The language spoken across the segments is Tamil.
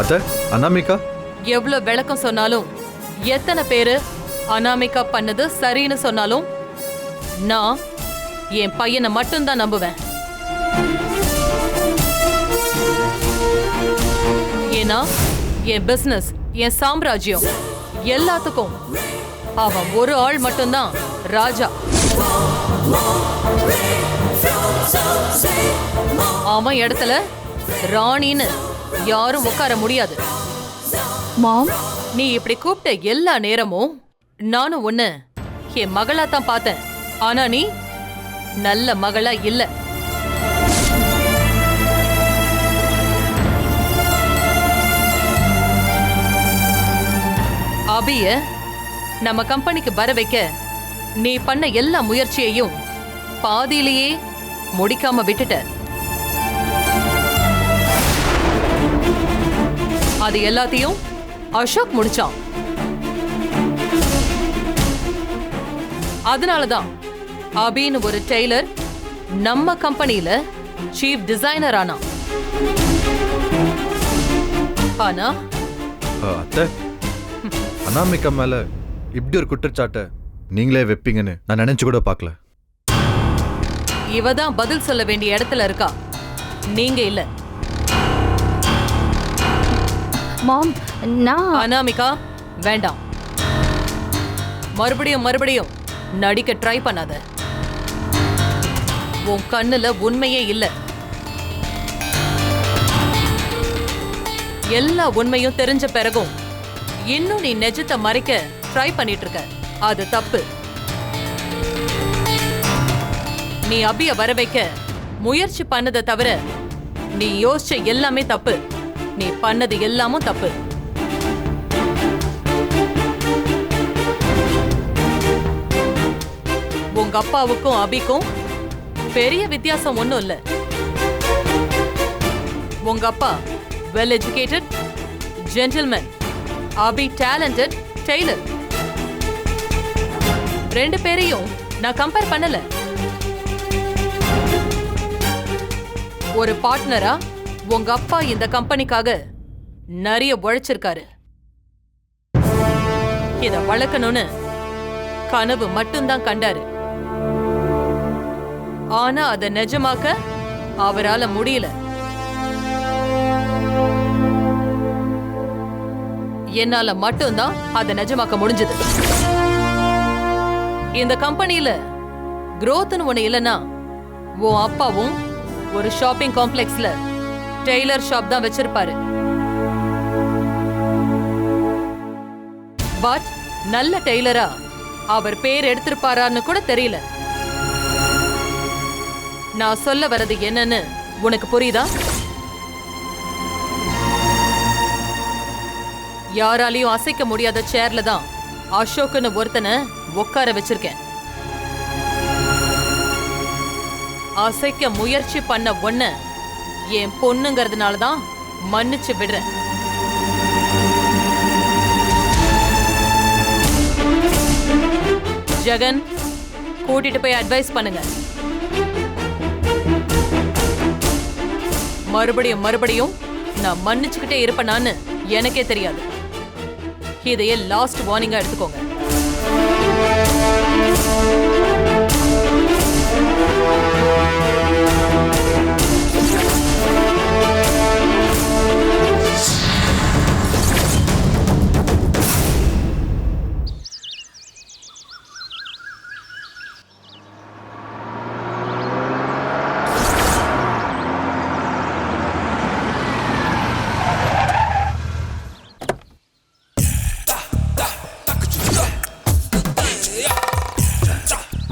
அத்த, அனாமிகா எவ்வளவு விளக்கம் சொன்னாலும், எத்தனை பேரு அனாமிகா பண்ணது சரின்னு சொன்னாலும், நான் என் பையனை மட்டும்தான் நம்புவேன். ஏன்னா என் பிசினஸ், என் சாம்ராஜ்யம் எல்லாத்துக்கும் அவன் ஒரு ஆள் மட்டும்தான் ராஜா. அவன் இடத்துல ராணின்னு யாரும் உட்கார முடியாது. மாம், நீ இப்படி கூப்பிட்ட எல்லா நேரமும் நானும் ஒண்ணு என் மகளா தான் பார்த்தேன். ஆனா நீ நல்ல மகளா இல்ல. அபிய நம்ம கம்பெனிக்கு வர வைக்க நீ பண்ண எல்லா முயற்சியையும் பாதியிலேயே முடிக்காம விட்டுட்ட. அது எல்லாத்தையும் அசோக் முடிச்சான். அதனாலதான் அபின்னு ஒரு டெய்லர் நம்ம கம்பெனியில சீஃப் டிசைனர் ஆனான். ஆனா அத்த, அனாமிகா மேல இப்படி ஒரு குற்றச்சாட்டை நீங்களே வைப்பீங்கன்னு நான் நினைச்சு கூட பார்க்கல. இவதான் பதில் சொல்ல வேண்டிய இடத்துல இருக்கா, நீங்க இல்ல. மாம், நான் அனாமிகா வேண்டாம். மறுபடியும் மறுபடியும் நடிக்க ட்ரை பண்ணாத. உன் கண்ணுல உண்மையே இல்ல. எல்லா உண்மையும் தெரிஞ்ச பிறகும் இன்னும் நீ நெஜத்தை மறைக்க ட்ரை பண்ணிட்டு இருக்க. அது தப்பு. நீ அபிய வர வைக்க முயற்சி பண்ணதை தவிர நீ யோசிச்ச எல்லாமே தப்பு. நீ பண்ணது எல்லாமும் தப்பு. உங்க அப்பாவுக்கும் அபிக்கும் பெரிய வித்தியாசம் ஒண்ணும் இல்ல. உங்க அப்பா வெல் எஜுகேட்டட் ஜென்டில்மேன், அபி டேலண்டட் டெய்லர். ரெண்டு பேரையும் நான் கம்பேர் பண்ணல. ஒரு பார்ட்னரா உங்க அப்பா இந்த கம்பெனிக்காக நிறைய உழைச்சிருக்காரு. இத வளர்க்கணும்னு கனவு மட்டும்தான் கண்டாரு. ஆனா அதை நிஜமாக்க அவரால முடியல. என்னால மட்டும்தான் அதை நிஜமாக்க முடிஞ்சது. இந்த கம்பெனியில growthன்னு ஒண்ணு இல்லைன்னா உன் அப்பாவும் ஒரு ஷாப்பிங் காம்ப்ளெக்ஸ்ல டெய்லர் ஷாப் தான் வச்சிருப்பாரு. பட் நல்ல டெய்லரா அவர் பேர் எடுத்திருப்பாரான்னு கூட தெரியல. நான் சொல்ல வர்றது என்னன்னு உனக்கு புரியுதா? யாராலையும் அசைக்க முடியாத சேர்ல தான் அசோக்னு ஒருத்தனை உட்கார வச்சிருக்கேன். அசைக்க முயற்சி பண்ண ஒன்ன என் பொண்ணுங்கிறதுனாலதான் மன்னிச்சு விடுறேன். ஜெகன், கூட்டிட்டு போய் அட்வைஸ் பண்ணுங்க. மறுபடியும் மறுபடியும் நான் மன்னிச்சுக்கிட்டே இருப்பேனான்னு எனக்கே தெரியாது. இதையே லாஸ்ட் வார்னிங்கா எடுத்துக்கோங்க.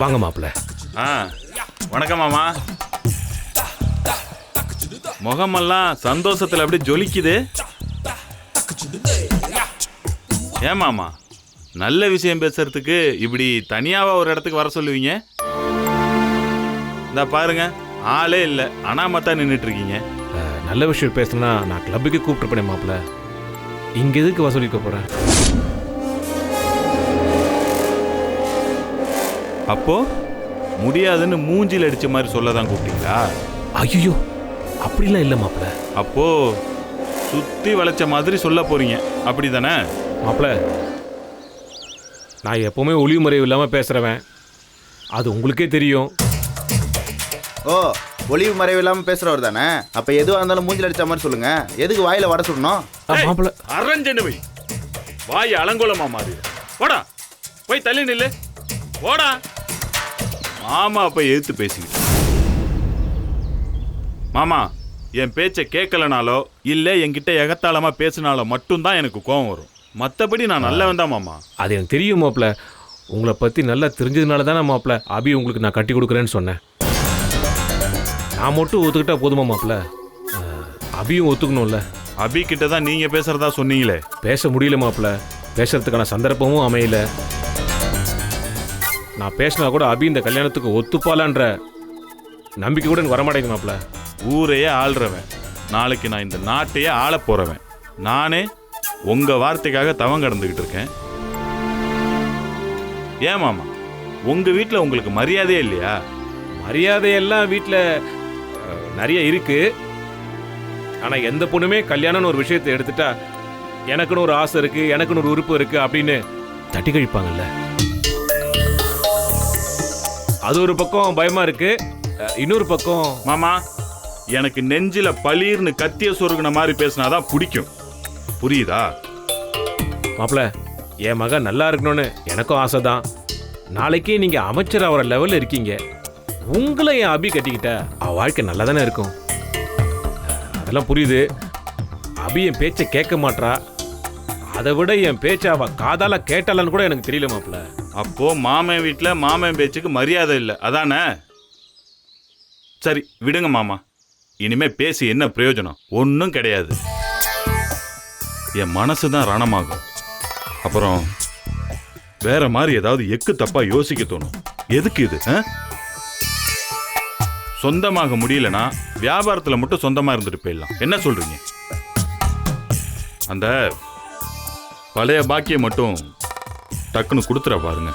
வாங்க மாப்பிள்ள. வணக்கம் மாமா. முகமெல்லாம் சந்தோஷத்துல அப்படி ஜொலிக்குது. ஏன் மாமா, நல்ல விஷயம் பேசுறதுக்கு இப்படி தனியாவா ஒரு இடத்துக்கு வர சொல்லுவீங்க? இந்த பாருங்க, ஆளே இல்லை, அனாமத்தா நின்றுட்டு இருக்கீங்க. நல்ல விஷயம் பேசணும்னா நான் கிளப்புக்கு கூப்பிட்டுருப்பேன் மாப்பிள்ள. இங்க எதுக்கு வசூலிக்க போறேன்? அப்போ முடியாதுன்னு மூஞ்சில் அடிச்ச மாதிரி சொல்லதான் கூப்பிட்டீங்களா? ஐயோ, அப்படிலாம் இல்லை மாப்பிள்ள. அப்போ சுத்தி வளைச்ச மாதிரி சொல்ல போறீங்க அப்படிதானே? மாப்பிள்ள, நான் எப்பவுமே ஒளிவு மறைவு இல்லாமல் பேசுகிறவன், அது உங்களுக்கே தெரியும். ஓ, ஒளிவு மறைவு இல்லாமல் பேசுகிறவர் தானே? அப்போ எதுவாக இருந்தாலும் மூஞ்சில் அடித்த மாதிரி சொல்லுங்க. எதுக்கு வாயில் வட சுடணும்? மாப்பிள்ள, அரஞ்சனு வை, வாய் அலங்கோலமா மாறி. போடா, போய் தள்ளி நில்லு. போடா. மாமா அப்ப எதிர்த்து பேசிக்கிட்டு. மாமா, என் பேச்சை கேட்கலனாலோ இல்லை என்கிட்ட எகத்தாளமா பேசினாலோ மட்டும்தான் எனக்கு கோபம் வரும். மற்றபடி நான் நல்லவன் தான் மாமா. அது எனக்கு தெரியும் மாப்பிள்ள. உங்களை பற்றி நல்லா தெரிஞ்சதுனால தானே மாப்பிள்ள அபி உங்களுக்கு நான் கட்டி கொடுக்குறேன்னு சொன்னேன். நான் மட்டும் ஒத்துக்கிட்டா போதுமா மாப்பிள்ள? அபியும் ஒத்துக்கணும்ல. அபி கிட்ட தான் நீங்க பேசுறதா சொன்னீங்களே. பேச முடியல மாப்பிள்ள, பேசுறதுக்கான சந்தர்ப்பமும் அமையல. நான் பேசினா கூட அபி இந்த கல்யாணத்துக்கு ஒத்துப்பாலான்ற நம்பிக்கை கூட எனக்கு வரமாட்டேங்குது மாப்பிள்ள. ஊரையே ஆள்றவன், நாளைக்கு நான் இந்த நாட்டையே ஆள போறவன். நானே உங்க வார்த்தைக்காக தவம் கடந்துகிட்டு இருக்கேன். ஏன் மாமா, உங்க வீட்டில் உங்களுக்கு மரியாதையே இல்லையா? மரியாதையெல்லாம் வீட்டில் நிறைய இருக்கு. ஆனால் எந்த பொண்ணுமே கல்யாணம்னு ஒரு விஷயத்தை எடுத்துட்டா எனக்குன்னு ஒரு ஆசை இருக்கு, எனக்குன்னு ஒரு உறுப்பு இருக்கு அப்படின்னு தட்டி கழிப்பாங்கல்ல. அது ஒரு பக்கம் பயமா இருக்கு. இன்னொரு பக்கம் மாமா, எனக்கு நெஞ்சில பளீர்னு கத்திய சொருகுன மாதிரி பேசினாதான் பிடிக்கும். புரியுதா? மாப்பிள்ள, என் மகன் நல்லா இருக்கணும்னு எனக்கும் ஆசை தான். நாளைக்கே நீங்க அமைச்சர் ஆகிற லெவலில் இருக்கீங்க. உங்களை என் அபி கட்டிக்கிட்ட அவ வாழ்க்கை நல்லா தானே இருக்கும். அதெல்லாம் புரியுது. அபி என் பேச்சை கேட்க மாட்றா. அதை விட என் பேச்சை அவ காதால கேட்டாலான்னு கூட எனக்கு தெரியல மாப்பிள்ள. அப்போ மாமன் வீட்டில் மாமன் பேச்சுக்கு மரியாதை இல்லை அதானே? சரி விடுங்க மாமா, இனிமே பேசி என்ன பிரயோஜனம்? ஒன்றும் கிடையாது. என் மனசு தான் ரணமாகும். அப்புறம் வேற மாதிரி ஏதாவது எக்கு தப்பா யோசிக்க தோணும். எதுக்கு இது? சொந்தமாக முடியலனா வியாபாரத்தில் மட்டும் சொந்தமா இருந்துட்டு போயிடலாம். என்ன சொல்றீங்க? அந்த பழைய பாக்கியம் மட்டும் டக்குன்னு கொடுத்துற பாருங்க.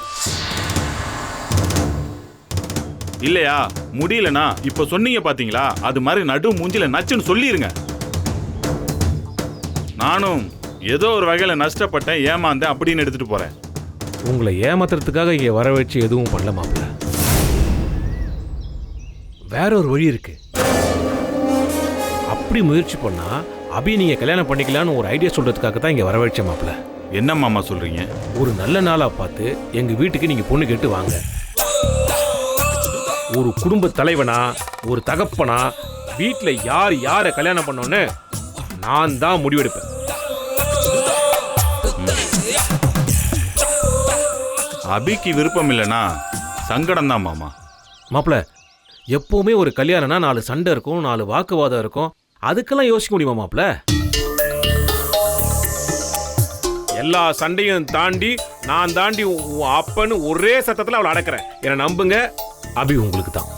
இல்லையா முடியலனா இப்ப சொன்னீங்க பாத்தீங்களா, அது மாதிரி நடு மூஞ்சில நச்சுன்னு சொல்லிருங்க. நானும் ஏதோ ஒரு வகையில நஷ்டப்பட்டேன், ஏமாந்தேன் அப்படின்னு எடுத்துட்டு போறேன். உங்களை ஏமாத்துறதுக்காக இங்கே வர வச்சு எதுவும் பண்ணல மாப்பிள்ள. வேற ஒரு வழி இருக்கு. அப்படி முயற்சி பண்ணா அபி நீங்க கல்யாணம் பண்ணிக்கலான்னு ஒரு ஐடியா சொல்றதுக்காக தான் இங்க வரவழைச்ச மாப்பிள்ள. என்ன மாமா சொல்றீங்க? ஒரு நல்ல நாளா பார்த்து எங்க வீட்டுக்கு நீங்க பொண்ணு கேட்டு வாங்க. ஒரு குடும்ப தலைவனா, ஒரு தகப்பனா, வீட்டுல யார் யாரை கல்யாணம் பண்ணோன்னு நான் தான் முடிவெடுப்பேன். அபிக்கு விருப்பம் இல்லைனா சங்கடம் தான் மாமா. மாப்பிள்ள, எப்பவுமே ஒரு கல்யாணம்னா 4 சண்டை இருக்கும், 4 வாக்குவாதம் இருக்கும். அதுக்கெல்லாம் யோசிக்க முடியுமா மாப்பிள்ள? எல்லா சண்டையும் தாண்டி நான் தாண்டி அப்பன்னு ஒரே சத்தத்தில் அவளை அடக்கிறேன். என்னை நம்புங்க, அபி உங்களுக்கு தான்.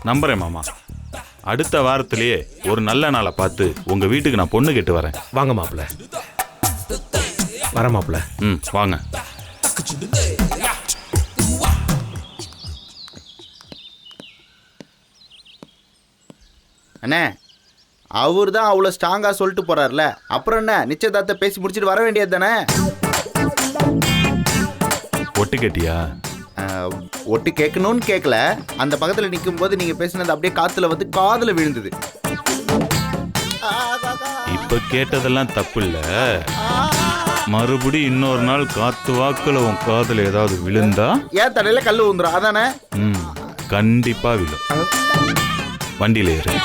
நம்புறேன் மாமா. அடுத்த வாரத்திலேயே ஒரு நல்ல நாளை பார்த்து உங்க வீட்டுக்கு நான் பொண்ணு கேட்டு வரேன். வாங்க மாப்பிள்ள. வர மாப்பிள்ள. வாங்க. அண்ணே, அவர் தான் அவ்வளோ ஸ்ட்ராங்காக சொல்லிட்டு போறாருல, அப்புறம் என்ன, நிச்சயதார்த்தத்தை பேசி முடிச்சுட்டு வர வேண்டியது தானே? ஒட்டு கேட்டியா? ஒட்டு கேட்கணும்னு கேட்கல, அந்த பக்கத்தில் நிற்கும் போது நீங்கள் பேசினது அப்படியே காற்றுல வந்து காதில் விழுந்தது. இப்ப கேட்டதெல்லாம் தப்பு இல்ல. மறுபடி இன்னொரு நாள் காத்து வாக்குல உன் காதுல ஏதாவது விழுந்தா ஏன் தலையில கல் ஊந்துரும், அதானே? கண்டிப்பா விழும். வண்டியில ஏறு.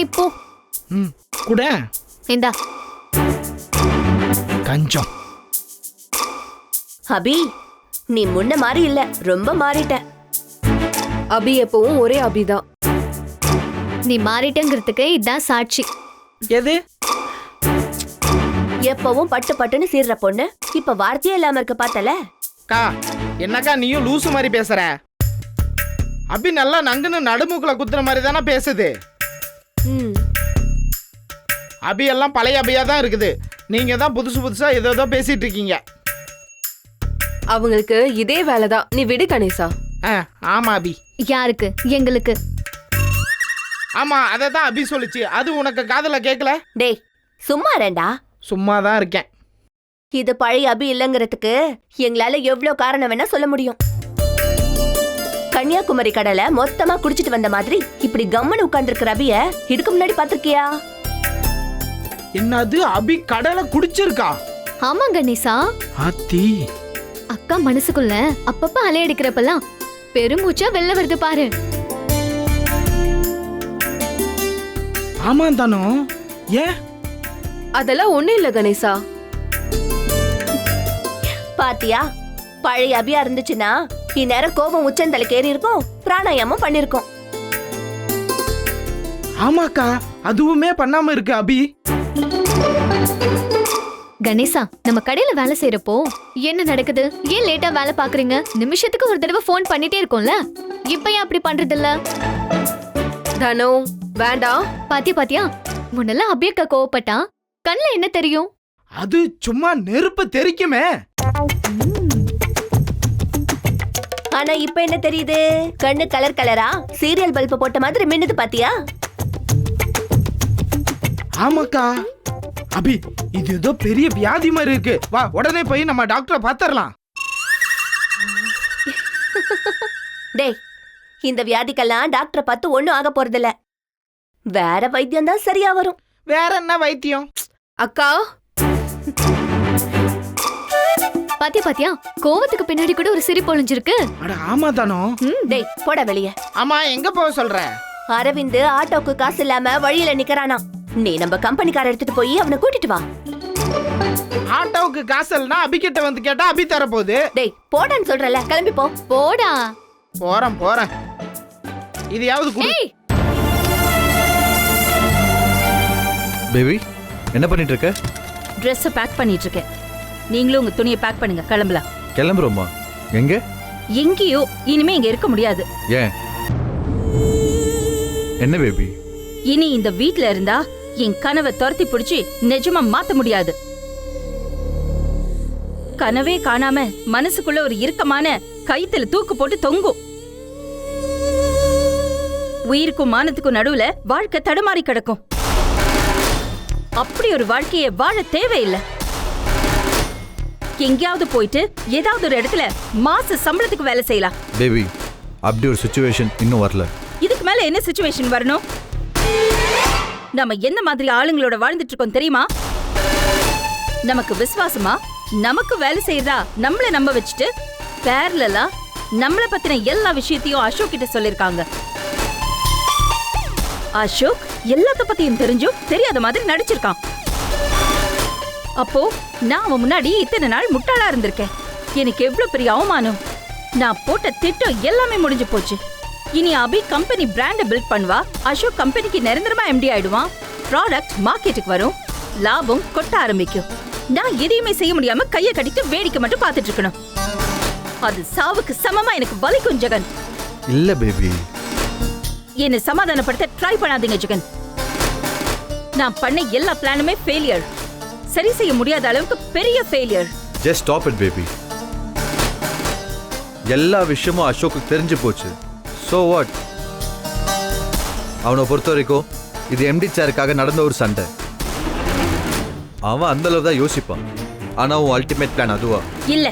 இப்போ கூட இந்தா கஞ்சம். அபி, நீ முன்ன மாதிரி இல்ல, ரொம்ப மாறிட்ட. அபி எப்பவும் ஒரே அபிதான். நீ மாறிட்டேங்கிறதுக்கு இதான் சாட்சி. எது? எப்பவும் பட்டு பட்டுன்னு சீர்ற பொண்ணு இப்ப வார்த்தையே இல்லாம இருக்க பார்த்தல. கா, என்னக்கா நீயும் லூசு மாதிரி பேசுற? அபி நல்லா நங்குன்னு நடுமுக்குல குத்துற மாதிரி தானே பேசுது. அபி எல்லாம் பழைய அபியா தான் இருக்குது. நீங்க தான் புதுசு புதுசா ஏதோ பேசிட்டு இருக்கீங்க. அவங்களுக்கு இதே வேலைதான். நீ விடு கணேசா. ஆமா அபி. யாருக்கு? எங்களுக்கு. ஆமா அதை தான் அபி சொல்லுச்சு. அது உனக்கு காதுல கேட்கல? டேய் சும்மா ரெண்டா. சும்மா தான் இருக்கேன். இது பழைய அபி இல்லைங்கிறதுக்கு எங்களால எவ்வளவு காரணம் வேணா சொல்ல முடியும். கன்னியாகுமரி கடலை மொத்தமா குடிச்சிட்டு வந்த மாதிரி இப்படி கம்மன் உட்கார்ந்துருக்கிற அபிய இதுக்கு முன்னாடி பாத்திருக்கியா? என்னது அபி கடலை குடிச்சிருக்கா? ஆமா கணேசா. ஆத்தி. அக்கா மனசுக்குள்ள அப்பப்ப அலையடிக்கிறப்பெல்லாம் பெருமூச்சா வெளில வருது பாரு. ஆமா தானோ? ஏன்? அதெல்லாம் ஒண்ணும் இல்ல கணேசா. பாத்தியா, பழைய அபியா இருந்துச்சுன்னா இந்நேரம் கோபம் உச்சந்தலைக்கு ஏறி இருக்கும், பிராணாயாமம் பண்ணிருக்கோம். ஆமாக்கா, அதுவுமே பண்ணாம இருக்கு அபி. கணேசா, நம்ம கடையில வேலை செய்யறப்போ என்ன நடக்குது? ஏன் லேட்டா வேலை பாக்குறீங்க? நிமிஷத்துக்கு ஒரு தடவை ஃபோன் பண்ணிட்டே இருக்கோம்ல, இப்ப ஏன் அப்படி பண்றது இல்ல? தனோ வேண்டாம். பாத்தியா முன்னெல்லாம் அபியக்கா கோவப்பட்டா கண்ணுல என்ன தெரியும்? அது சும்மா நெருப்பு தெரிக்குமே. ஆனா இப்ப என்ன தெரியுது? கண்ணு கலர் கலரா சீரியல் பல்பு போட்ட மாதிரி மின்னுது பாத்தியா? ஆமாக்கா. அபி, இது ஏதோ பெரிய வியாதி மாதிரி இருக்கு. வா உடனே போய் நம்ம டாக்டரை பாத்தரலாம். டேய், இந்த வியாதிக்கெல்லாம் டாக்டரை பார்த்து ஒண்ணும் ஆக போறதில்ல. வேற வைத்தியம் தான் சரியா வரும். வேற என்ன வைத்தியம்? அக்கா பாத்தியா கோவத்துக்கு பின்னாடி கூட ஒரு சிரிப்பு ஒளிஞ்சிருக்கு. அட ஆமா தானோ? டேய் போட வெளியே. ஆமா, எங்க போக சொல்ற? அரவிந்த் ஆட்டோக்கு காசு இல்லாம வழியில நிக்கறானா. நீ நம்ம கம்பெனிக்கார எடுத்துட்டு போய் அவனை கூட்டிட்டு வா. ஆட்டோவுக்கு காசு இல்லைன்னா அபி கிட்ட வந்து கேட்டா அபி தர போகுது. டேய் போடான்னு சொல்றல, கிளம்பி போ. போடா. போறேன். இதையாவது குடு. பேபி என்ன பண்ணிட்டு இருக்க? ட்ரெஸ் பேக் பண்ணிட்டு இருக்கேன். நீங்களும் உங்க துணியை பேக் பண்ணுங்க, கிளம்பலாம். கிளம்புறோமா? எங்க? எங்கேயோ, இனிமே இங்க இருக்க முடியாது. ஏன்? என்ன பேபி? இனி இந்த வீட்ல இருந்தா என் கனவை துரத்தி பிடிச்சி நிஜமா மாத்த முடியாது. கனவே காணாம மனசுக்குள்ள ஒரு இறுக்கமான கயித்துல தூக்கு போட்டு தொங்கும். உயிருக்கும் மானத்துக்கும் நடுவுல வாழ்க்கை தடுமாறி கிடக்கும். அப்படி ஒரு வாழ்க்கையை வாழ தேவையில்லை. எங்கேயாவது போயிட்டு ஏதாவது ஒரு இடத்துல மாச சம்பளத்துக்கு வேலை செய்யலாம். பேபி, அப்படி ஒரு சிச்சுவேஷன் இன்னும் வரல. இதுக்கு மேல என்ன சிச்சுவேஷன் வரணும்? நம்ம எந்த மாதிரி ஆளுங்களோட வாழ்ந்துட்டு இருக்கோம் தெரியுமா? நமக்கு விசுவாசமா நமக்கு வேலை செய்யறதா நம்மள நம்ப வச்சுட்டு பேரலா நம்மள பத்தின எல்லா விஷயத்தையும் அசோக் கிட்ட சொல்லிருக்காங்க. அசோக் எல்லாத்த பத்தியும் தெரிஞ்சும் தெரியாத மாதிரி நடிச்சிருக்கான். அப்போ நான் அவன் முன்னாடி இத்தனை நாள் முட்டாளா இருந்திருக்கேன். எனக்கு எவ்வளவு பெரிய அவமானம். நான் போட்ட திட்டம் எல்லாமே முடிஞ்சு போச்சு. இனி அபி கம்பெனி பிராண்ட பில்ட் பண்ணுவா. அசோக் கம்பெனிக்கு நிரந்தரமா எம்டி ஆயிடுவான். ப்ராடக்ட் மார்க்கெட்டுக்கு வரும், லாபம் கொட்ட ஆரம்பிக்கும். நான் எதையுமே செய்ய முடியாம கையை கட்டிட்டு வேடிக்கை மட்டும் பார்த்துட்டு இருக்கணும். அது சாவுக்கு சமமா எனக்கு வலிக்கும் ஜெகன். இல்ல பேபி, என்னை சமாதானப்படுத்த ட்ரை பண்ணாதீங்க ஜெகன். நான் பண்ண எல்லா பிளானுமே ஃபெயிலியர். சரி செய்ய முடியாத அளவுக்கு பெரிய failure. Just stop it baby. எல்லா விஷயமும் அசோக்கு தெரிஞ்சு போச்சு. So what? அவனை பொறுத்த வரைக்கும் இது எம்டி சேருக்காக நடந்த ஒரு சண்டை. அவன் அந்த அளவு தான் யோசிப்பான். ஆனா உன் அல்டிமேட் பிளான் அதுவா? இல்ல,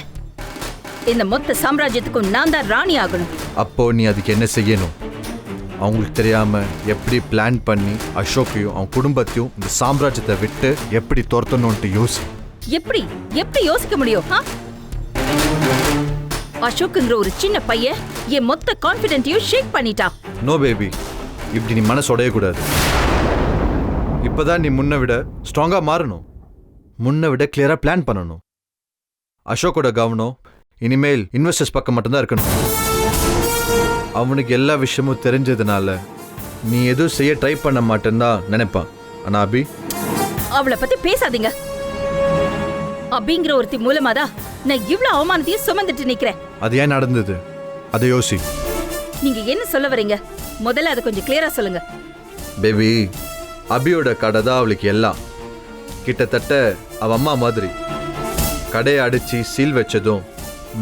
இந்த மொத்த சாம்ராஜ்யத்துக்கும் நான் தான் ராணி ஆகணும். அப்போ நீ அதுக்கு என்ன செய்யணும்? அவங்களுக்கு தெரியாம எப்படி பிளான் பண்ணி அசோக்கையும் அவன் குடும்பத்தையும் இந்த சாம்ராஜ்யத்தை விட்டு எப்படி துரத்தணும்ட்டு யோசி. எப்படி எப்படி யோசிக்க முடியும்? அசோக்குங்கிற ஒரு சின்ன பையன் என் மொத்த கான்ஃபிடென்ட்டையும் ஷேக் பண்ணிட்டான். நோ பேபி, இப்படி நீ மனசு உடையக்கூடாது. இப்பதான் நீ முன்ன விட ஸ்ட்ராங்கா மாறணும். முன்ன விட கிளியரா பிளான் பண்ணணும். அசோக்கோட கவனம் இனிமேல் இன்வெஸ்டர்ஸ் பக்கம் மட்டும்தான் இருக்கணும். அவனுக்கு எல்லா விஷயமும் தெரிஞ்சதுனால நீ எதுவும் செய்ய ட்ரை பண்ண மாட்டேன்னு நினைப்பான். ஆனா அபி, அவளை பத்தி பேசாதீங்க. அபிங்கிற ஒருத்தி மூலமாதான் நான் இவ்வளவு அவமானத்தையும் சுமந்துட்டு நிக்கிறேன். அது ஏன் நடந்தது? அதை யோசி. நீங்க என்ன சொல்ல வரீங்க? முதல்ல அதை கொஞ்சம் கிளியரா சொல்லுங்க. பேபி, அபியோட கடை தான் அவளுக்கு எல்லாம். கிட்டத்தட்ட அவ அம்மா மாதிரி. கடையை அடிச்சு சீல் வச்சதும்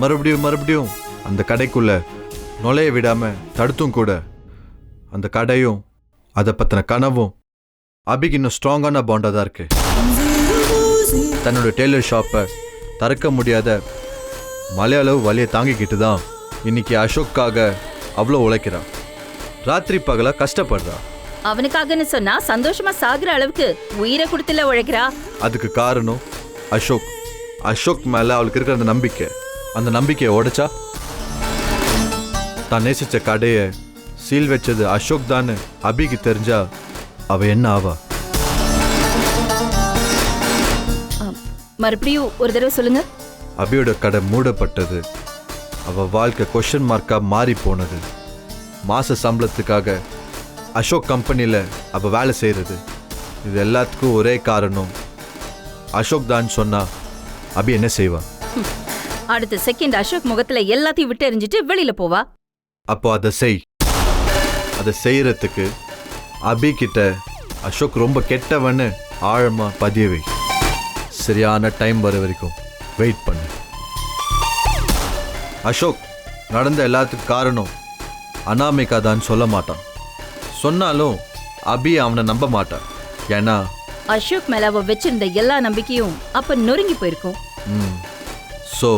மறுபடியும் அந்த கடைக்குள்ள நுழைய விடாம தடுத்தும் கூட அந்த கடையும் அதை பத்தின கனவும் அபிக்கு இன்னும் ஸ்ட்ராங்கான பாண்டாக தான் இருக்கு. தன்னோட டெய்லர் ஷாப்பை திறக்க முடியாத மலையளவு வலியை தாங்கிக்கிட்டு தான் இன்னைக்கு அசோக்காக அவ்வளோ உழைக்கிறான். ராத்திரி பகலா கஷ்டப்படுறா. அவனுக்காகன்னு சொன்னா சந்தோஷமா சாகுற அளவுக்கு உயிரை கொடுத்துல உழைக்கிறா. அதுக்கு காரணம் அசோக். அசோக் மேல அவளுக்கு இருக்கிற அந்த நம்பிக்கை. அந்த நம்பிக்கையை உடைச்சா தான் நேசிச்ச கடையை சீல் வச்சது அசோக் தான் அபிக்கு தெரிஞ்சா அவ என்ன ஆவா? மறுபடியும் ஒரு தடவை சொல்லுங்க. அபியோட கடை மூடப்பட்டது, அவ வாழ்க்கை கொஸ்டின் மார்க்கா மாறி போனது, மாச சம்பளத்துக்காக அசோக் கம்பெனியில் அவ வேலை செய்யறது, இது எல்லாத்துக்கும் ஒரே காரணம் அசோக் தான் சொன்னா அபி என்ன செய்வா? அடுத்த செகண்ட் அசோக் முகத்துல எல்லாத்தையும் விட்டு எறிஞ்சிட்டு வெளியில போவா. அப்போ அதை செய். அதை செய்யறதுக்கு அபி கிட்ட அசோக் ரொம்ப கெட்டவன்னு ஆழமா பதிய வை. சரியான டைம் வர வரைக்கும் வெயிட் பண்ணு. அசோக் நடந்த எல்லாத்துக்கும் காரணம் அனாமிகா தான் சொல்ல மாட்டான். சொன்னாலும் அபி அவனை நம்ப மாட்டான். ஏன்னா அசோக் மேல அவ வச்சிருந்த எல்லா நம்பிக்கையும் அப்ப நொறுங்கி போயிருக்கும். ஸோ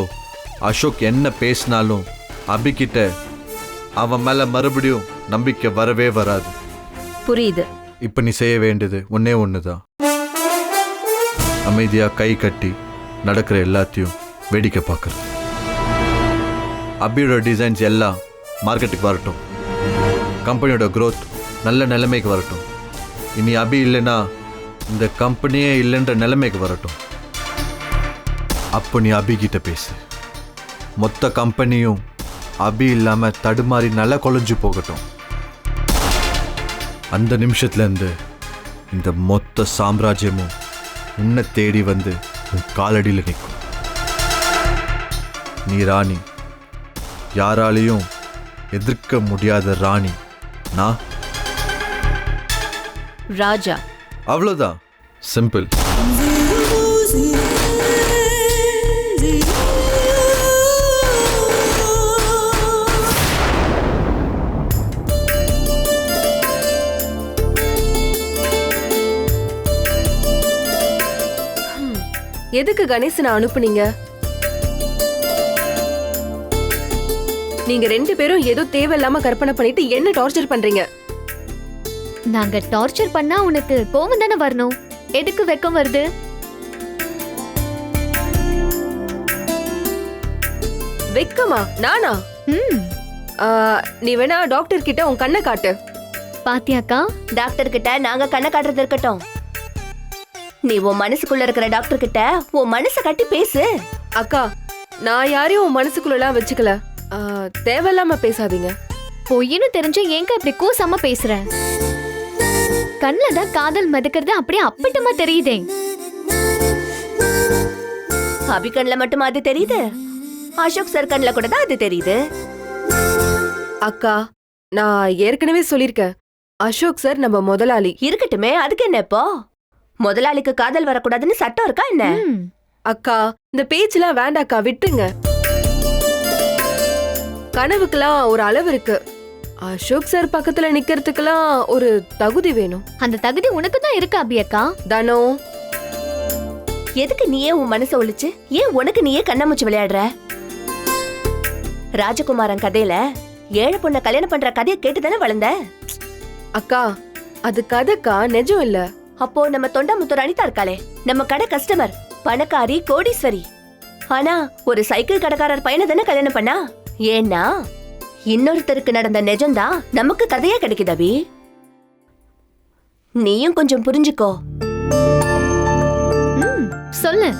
அசோக் என்ன பேசினாலும் அபி கிட்ட அவன் மேல மறுபடியும் நம்பிக்கை வரவே வராது. புரியுது. இப்ப நீ செய்ய வேண்டியது ஒன்னே ஒண்ணுதான். அமைதியா கை கட்டி நடக்கிற எல்லாத்தையும் வேடிக்கை பார்க்கறது. அபியோட டிசைன்ஸ் எல்லாம் மார்க்கெட்டுக்கு வரட்டும். கம்பெனியோட growth நல்ல நிலைமைக்கு வரட்டும். இனி அபி இல்லைன்னா இந்த கம்பெனியே இல்லைன்ற நிலைமைக்கு வரட்டும். அப்போ நீ அபி கிட்ட பேசு. மொத்த கம்பெனியும் அபி இல்லாம தடுமாறி நல்லா குலைஞ்சு போகட்டும். அந்த நிமிஷத்துல இருந்து இந்த மொத்த சாம்ராஜ்யமும் உன்னை தேடி வந்து உன் காலடியில் நிற்கும். நீ ராணி, யாராலையும் எதிர்க்க முடியாத ராணி. நான் ராஜா. அவ்வளோதான், சிம்பிள். எதுக்கு கணேசனை அனுப்புனீங்க? நீங்க 2 பேரும் ஏதோ தேவையில்லாம கற்பனை பண்ணிட்டு என்ன டார்ச்சர் பண்றீங்க? நாங்க டார்ச்சர் பண்ணா உனக்கு கோவம் தானே வரணும். எதுக்கு வெக்கம் வருது? வெக்கமா? நானா? நீ வேணா டாக்டர் கிட்ட உன் கண்ணை காட்டு. பாத்தியாக்கா, டாக்டர் கிட்ட நாங்க கண்ணை காட்டுறது இருக்கட்டும். நீ உன் மனசுக்குள்ள இருக்கிற டாக்டர் கிட்ட உன் மனசை கட்டி பேசு. அக்கா, நான் யாரையும் உன் மனசுக்குள்ளலாம் வச்சுக்கல. தேவையில்லாம பேசாதீங்க. பொய்னு தெரிஞ்சு ஏங்க இப்படி கூசாம பேசுற? கண்ணுல தான் காதல் மிதக்கிறது அப்படியே அப்பட்டமா தெரியுதே. அபி கண்ணுல மட்டுமா அது தெரியுது? அசோக் சார் கண்ணுல கூட தான் அது தெரியுது. அக்கா, நான் ஏற்கனவே சொல்லிருக்கேன், அசோக் சார் நம்ம முதலாளி. இருக்கட்டுமே, அதுக்கு என்ன இப்போ? முதலாளிக்கு காதல் வரக்கூடாதுன்னு சட்டம் இருக்கா என்ன? அக்கா, இந்த பேச்செல்லாம் வேண்டாக்கா, விட்டுங்க. கனவுக்கெல்லாம் ஒரு அளவு இருக்கு. அசோக் சார் பக்கத்துல நிக்கிறதுக்கெல்லாம் ஒரு தகுதி வேணும். அந்த தகுதி உனக்கு தான் இருக்கு அபியக்கா. தானோ, எதுக்கு நீயே உன் மனசை ஒழிச்சு ஏன் உனக்கு நீயே கண்ணாமூச்சி விளையாடுற? ராஜகுமாரன் கதையில ஏழை பொண்ண கல்யாணம் பண்ற கதையை கேட்டுதானே வளர்ந்த? அக்கா, அது கதைக்கா, நிஜம் இல்ல. அப்போ நம்ம தொண்டாமுத்தூர் அனிதா இருக்காளே, நம்ம கடை கஸ்டமர், பணக்காரி, கோடீஸ்வரி. ஆனா ஒரு சைக்கிள் கடைக்காரர் பையனை தானே கல்யாணம் பண்ணா. ஏன்னா இன்னொருத்தருக்கு நடந்த நிஜம்தான் நமக்கு கதையா கிடைக்குது. அபி, நீயும் கொஞ்சம் புரிஞ்சுக்கோ. சொல்லு.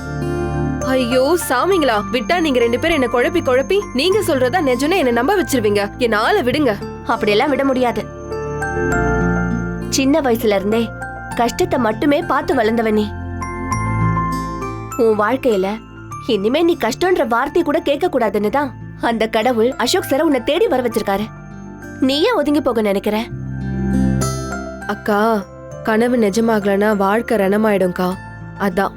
ஐயோ சாமிங்களா, விட்டா நீங்க 2 பேரும் என்ன குழப்பி நீங்க சொல்றதா நிஜம்னு என்ன நம்ப வச்சிருவீங்க. என்ன ஆள விடுங்க. அப்படியெல்லாம் விட முடியாது. சின்ன வயசுல இருந்தே கஷ்டத்தை மட்டுமே பார்த்து வளர்ந்தவ நீ. உன் வாழ்க்கையில இனிமே நீ கஷ்டம்ன்ற வார்த்தை கூட கேட்க கூடாதுன்னு தான் அந்த கடவுள் அசோக் சார உன்னை தேடி வர வச்சிருக்காரு. நீ ஏன் ஒதுங்கி போக நினைக்கிற? அக்கா, கனவு நிஜமாகலனா வாழ்க்கை ரணமாயிடும்க்கா. அதான்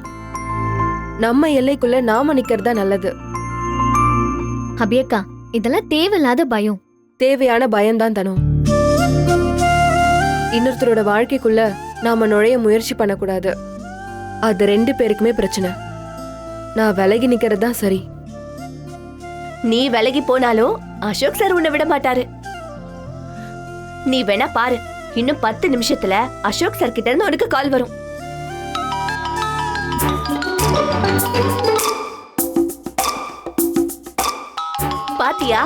நம்ம எல்லைக்குள்ள நாம நிக்கிறதா நல்லது. அபியக்கா, இதெல்லாம் தேவையில்லாத பயம். தேவையான பயம்தான் தனு. இன்னொருத்தரோட வாழ்க்கைக்குள்ள நாம நுழைய முயற்சி பண்ணக்கூடாது. அது 2 பேருக்குமே பிரச்சனை. நான் விலகி நிக்கிறது தான் சரி. நீ விலகி போனாலும் அசோக் சார் உன்னை விட மாட்டாரு. நீ வேணா பாரு, இன்னும் 10 நிமிஷத்துல அசோக் சார் கிட்ட இருந்து உனக்கு கால் வரும். பாத்தியா?